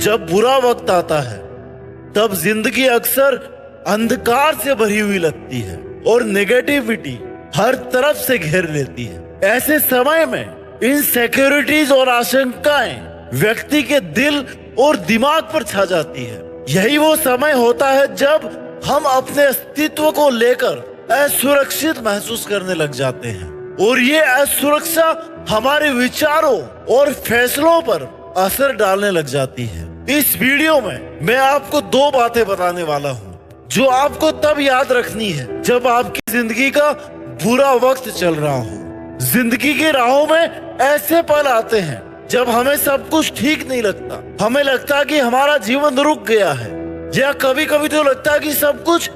जब बुरा वक्त आता है तब जिंदगी अक्सर अंधकार से भरी हुई लगती है और नेगेटिविटी हर तरफ से घेर लेती है। ऐसे समय में इनसिक्योरिटीज और आशंकाएं व्यक्ति के दिल और दिमाग पर छा जाती है। यही वो समय होता है जब हम अपने अस्तित्व को लेकर असुरक्षित महसूस करने लग जाते हैं और ये असुरक्षा हमारे विचारों और फैसलों पर असर डालने लग जाती है। इस वीडियो में मैं आपको दो बातें बताने वाला हूँ जो आपको तब याद रखनी है जब आपकी जिंदगी का बुरा वक्त चल रहा हो। जिंदगी की राहों में ऐसे पल आते हैं जब हमें सब कुछ ठीक नहीं लगता। हमें लगता कि हमारा जीवन रुक गया है या कभी कभी तो लगता है कि सब कुछ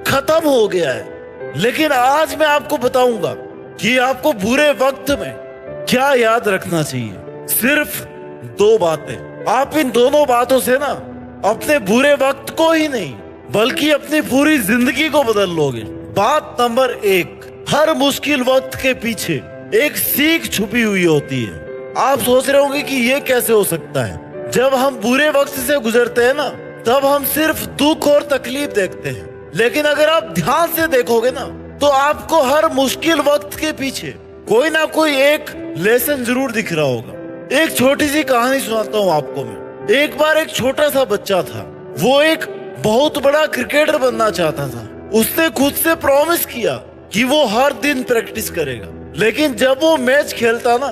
खत्म हो गया है। लेकिन आज मैं आपको बताऊंगा कि आपको बुरे वक्त में क्या याद रखना चाहिए। सिर्फ दो बातें। आप इन दोनों बातों से ना अपने बुरे वक्त को ही नहीं बल्कि अपनी पूरी जिंदगी को बदल लोगे। बात नंबर 1, हर मुश्किल वक्त के पीछे एक सीख छुपी हुई होती है। आप सोच रहे होंगे कि ये कैसे हो सकता है। जब हम बुरे वक्त से गुजरते हैं ना तब हम सिर्फ दुख और तकलीफ देखते हैं, लेकिन अगर आप ध्यान से देखोगे ना तो आपको हर मुश्किल वक्त के पीछे कोई ना कोई एक लेसन जरूर दिख रहा होगा। एक छोटी सी कहानी सुनाता हूँ आपको मैं। एक बार एक छोटा सा बच्चा था, वो एक बहुत बड़ा क्रिकेटर बनना चाहता था। उसने खुद से प्रॉमिस किया कि वो हर दिन प्रैक्टिस करेगा, लेकिन जब वो मैच खेलता ना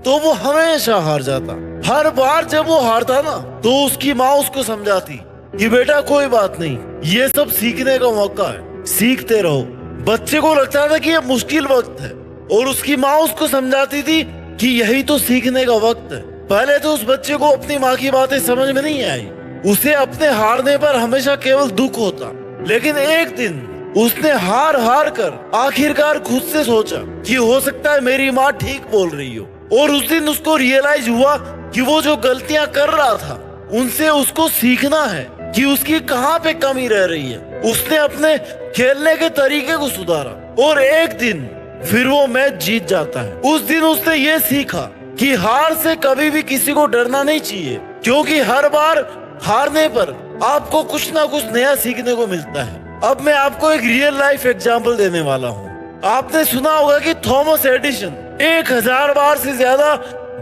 तो वो हमेशा हार जाता। हर बार जब वो हारता ना तो उसकी माँ उसको समझाती कि बेटा कोई बात नहीं, ये सब सीखने का मौका है, सीखते रहो। बच्चे को लगता था कि ये मुश्किल वक्त है और उसकी माँ उसको समझाती थी कि यही तो सीखने का वक्त है। पहले तो उस बच्चे को अपनी माँ की बातें समझ में नहीं आई। उसे अपने हारने पर हमेशा केवल दुख होता। लेकिन एक दिन उसने हार हार कर आखिरकार खुद से सोचा कि हो सकता है मेरी माँ ठीक बोल रही हो। और उस दिन उसको रियलाइज हुआ कि वो जो गलतियां कर रहा था उनसे उसको सीखना है कि उसकी कहाँ पे कमी रह रही है। उसने अपने खेलने के तरीके को सुधारा और एक दिन फिर वो मैच जीत जाता है। उस दिन उसने ये सीखा कि हार से कभी भी किसी को डरना नहीं चाहिए, क्योंकि हर बार हारने पर आपको कुछ ना कुछ नया सीखने को मिलता है। अब मैं आपको एक रियल लाइफ एग्जांपल देने वाला हूँ। आपने सुना होगा कि थॉमस एडिसन 1000 बार से ज्यादा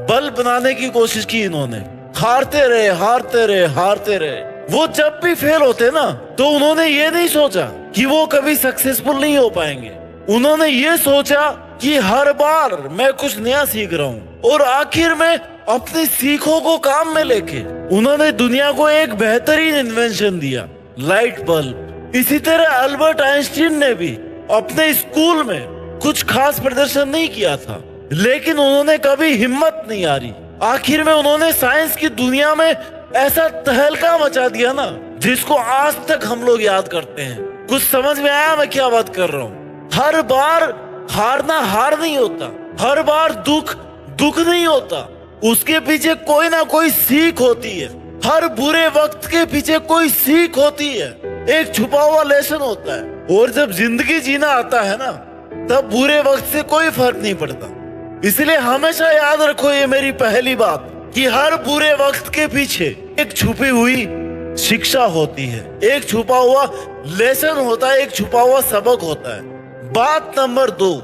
बल्ब बनाने की कोशिश की इन्होंने। हारते रहे हारते रहे हारते रहे। वो जब भी फेल होते ना तो उन्होंने ये नहीं सोचा कि वो कभी सक्सेसफुल नहीं हो पाएंगे। उन्होंने ये सोचा कि हर बार मैं कुछ नया सीख रहा हूँ और आखिर में अपनी सीखों को काम में लेके उन्होंने दुनिया को एक बेहतरीन इन्वेंशन दिया, लाइट बल्ब। इसी तरह अल्बर्ट आइंस्टीन ने भी अपने स्कूल में कुछ खास प्रदर्शन नहीं किया था, लेकिन उन्होंने कभी हिम्मत नहीं हारी। आखिर में उन्होंने साइंस की दुनिया में ऐसा तहलका मचा दिया ना जिसको आज तक हम लोग याद करते हैं। कुछ समझ में आया मैं क्या बात कर रहा हूँ? हर बार हारना हार नहीं होता, हर बार दुख दुख नहीं होता, उसके पीछे कोई ना कोई सीख होती है। हर बुरे वक्त के पीछे कोई सीख होती है, एक छुपा हुआ लेसन होता है। और जब जिंदगी जीना आता है ना तब बुरे वक्त से कोई फर्क नहीं पड़ता। इसलिए हमेशा याद रखो ये मेरी पहली बात कि हर बुरे वक्त के पीछे एक छुपी हुई शिक्षा होती है, एक छुपा हुआ लेसन होता है, एक छुपा हुआ सबक होता है। बात नंबर 2,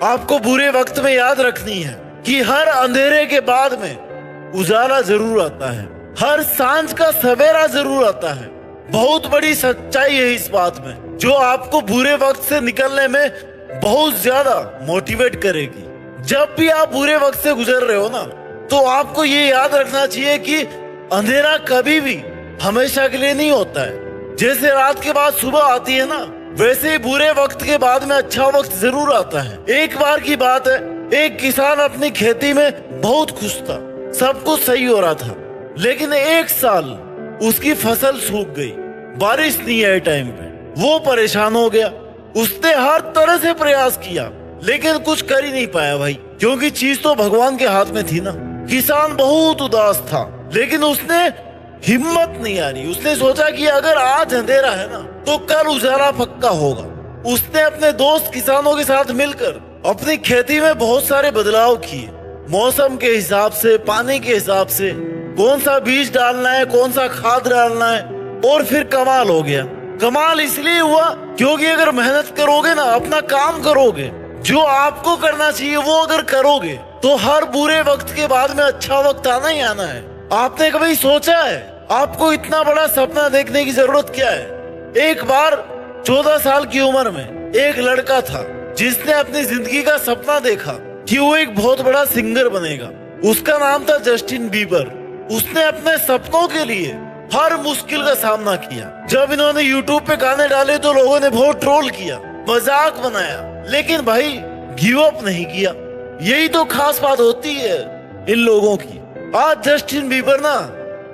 आपको बुरे वक्त में याद रखनी है कि हर अंधेरे के बाद में उजाला जरूर आता है, हर सांझ का सवेरा जरूर आता है। बहुत बड़ी सच्चाई है इस बात में जो आपको बुरे वक्त से निकलने में बहुत ज्यादा मोटिवेट करेगी। जब भी आप बुरे वक्त से गुजर रहे हो ना तो आपको ये याद रखना चाहिए कि अंधेरा कभी भी हमेशा के लिए नहीं होता है। जैसे रात के बाद सुबह आती है ना वैसे ही बुरे वक्त के बाद में अच्छा वक्त जरूर आता है। एक बार की बात है, एक किसान अपनी खेती में बहुत खुश था, सब कुछ सही हो रहा था। लेकिन एक साल उसकी फसल सूख गई, बारिश नहीं आई टाइम पे। वो परेशान हो गया। उसने हर तरह से प्रयास किया लेकिन कुछ कर ही नहीं पाया भाई, क्योंकि चीज तो भगवान के हाथ में थी ना। किसान बहुत उदास था लेकिन उसने हिम्मत नहीं हारी। उसने सोचा कि अगर आज अंधेरा है ना तो कल उजाला पक्का होगा। उसने अपने दोस्त किसानों के साथ मिलकर अपनी खेती में बहुत सारे बदलाव किए, मौसम के हिसाब से, पानी के हिसाब से। कौन सा बीज डालना है, कौन सा खाद डालना है, और फिर कमाल हो गया। कमाल इसलिए हुआ क्योंकि अगर मेहनत करोगे ना, अपना काम करोगे, जो आपको करना चाहिए वो अगर करोगे, तो हर बुरे वक्त के बाद में अच्छा वक्त आना ही आना है। आपने कभी सोचा है आपको इतना बड़ा सपना देखने की जरूरत क्या है? एक बार 14 साल की उम्र में एक लड़का था जिसने अपनी जिंदगी का सपना देखा कि वो एक बहुत बड़ा सिंगर बनेगा। उसका नाम था जस्टिन बीबर। उसने अपने सपनों के लिए हर मुश्किल का सामना किया। जब इन्होंने YouTube पे गाने डाले तो लोगों ने बहुत ट्रोल किया, मजाक बनाया, लेकिन भाई गिव अप नहीं किया। यही तो खास बात होती है इन लोगों की। आज जस्टिन बीबर ना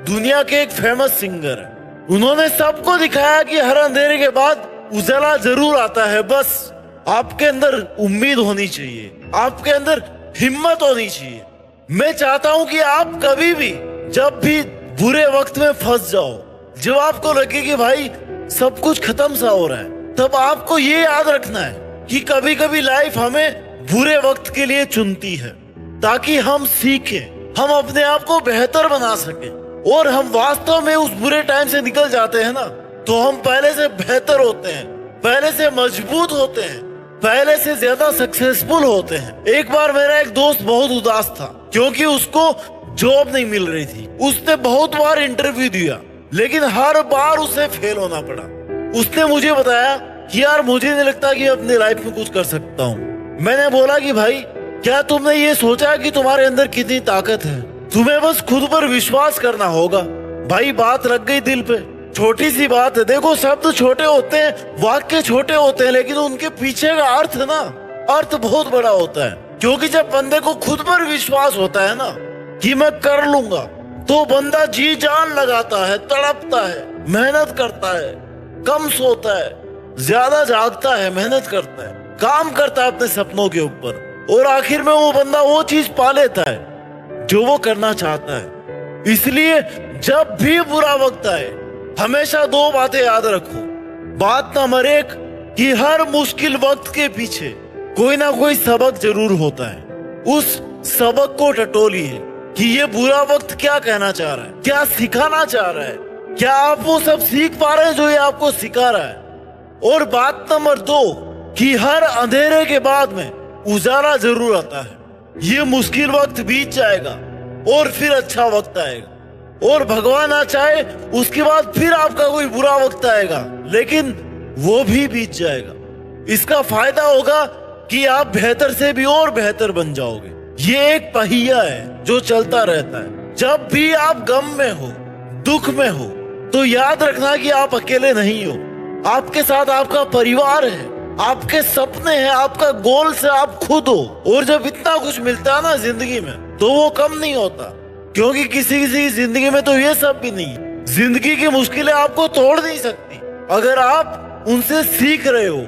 दुनिया के एक फेमस सिंगर है। उन्होंने सबको दिखाया कि हर अंधेरे के बाद उजाला जरूर आता है। बस आपके अंदर उम्मीद होनी चाहिए, आपके अंदर हिम्मत होनी चाहिए। मैं चाहता हूं कि आप कभी भी जब भी बुरे वक्त में फंस जाओ, जब आपको लगे कि भाई सब कुछ खत्म सा हो रहा है, तब आपको ये याद रखना है कि कभी कभी लाइफ हमें बुरे वक्त के लिए चुनती है ताकि हम सीखें, हम अपने आप को बेहतर बना सके। और हम वास्तव में उस बुरे टाइम से निकल जाते हैं ना, तो हम पहले से बेहतर होते हैं, पहले से मजबूत होते हैं, पहले से ज्यादा सक्सेसफुल होते हैं। एक बार मेरा एक दोस्त बहुत उदास था क्योंकि उसको जॉब नहीं मिल रही थी। उसने बहुत बार इंटरव्यू दिया लेकिन हर बार उसे फेल होना पड़ा। उसने मुझे बताया कि यार मुझे नहीं लगता कि मैं अपनी लाइफ में कुछ कर सकता हूँ। मैंने बोला कि भाई क्या तुमने ये सोचा कि तुम्हारे अंदर कितनी ताकत है? तुम्हें बस खुद पर विश्वास करना होगा। भाई बात लग गई दिल पे। छोटी सी बात है, देखो शब्द छोटे होते हैं, वाक्य छोटे होते हैं, लेकिन उनके पीछे का अर्थ ना, अर्थ बहुत बड़ा होता है। क्योंकि जब बंदे को खुद पर विश्वास होता है ना कि मैं कर लूंगा, तो बंदा जी जान लगाता है, तड़पता है, मेहनत करता है, कम सोता है, ज्यादा जागता है, मेहनत करता है, काम करता है अपने सपनों के ऊपर, और आखिर में वो बंदा वो चीज पा लेता है जो वो करना चाहता है। इसलिए जब भी बुरा वक्त आए हमेशा दो बातें याद रखो। बात नंबर एक कि हर मुश्किल वक्त के पीछे कोई ना कोई सबक जरूर होता है। उस सबक को टटोलिए कि ये बुरा वक्त क्या कहना चाह रहा है, क्या सिखाना चाह रहा है, क्या आप वो सब सीख पा रहे हैं जो ये आपको सिखा रहा है। और बात नंबर दो कि हर अंधेरे के बाद में उजाला जरूर आता है। ये मुश्किल वक्त बीत जाएगा और फिर अच्छा वक्त आएगा, और भगवान ना चाहे उसके बाद फिर आपका कोई बुरा वक्त आएगा, लेकिन वो भी बीत जाएगा। इसका फायदा होगा कि आप बेहतर से भी और बेहतर बन जाओगे। ये एक पहिया है जो चलता रहता है। जब भी आप गम में हो, दुख में हो, तो याद रखना कि आप अकेले नहीं हो। आपके साथ आपका परिवार है, आपके सपने हैं, आपका गोल से आप खुद हो। और जब इतना कुछ मिलता है ना जिंदगी में, तो वो कम नहीं होता, क्योंकि किसी किसी की जिंदगी में तो ये सब भी नहीं है। जिंदगी की मुश्किलें आपको तोड़ नहीं सकती। अगर आप उनसे सीख रहे हो,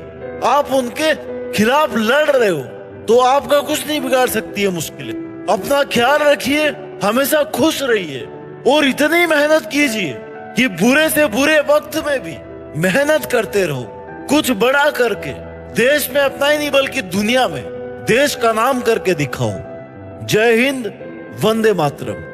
आप उनके खिलाफ लड़ रहे हो, तो आपका कुछ नहीं बिगाड़ सकती है मुश्किलें। अपना ख्याल रखिए, हमेशा खुश रहिए, और इतनी मेहनत कीजिए कि बुरे से बुरे वक्त में भी मेहनत करते रहो, कुछ बड़ा करके देश में अपना ही नहीं बल्कि दुनिया में देश का नाम करके दिखाओ। जय हिंद, वंदे मातरम।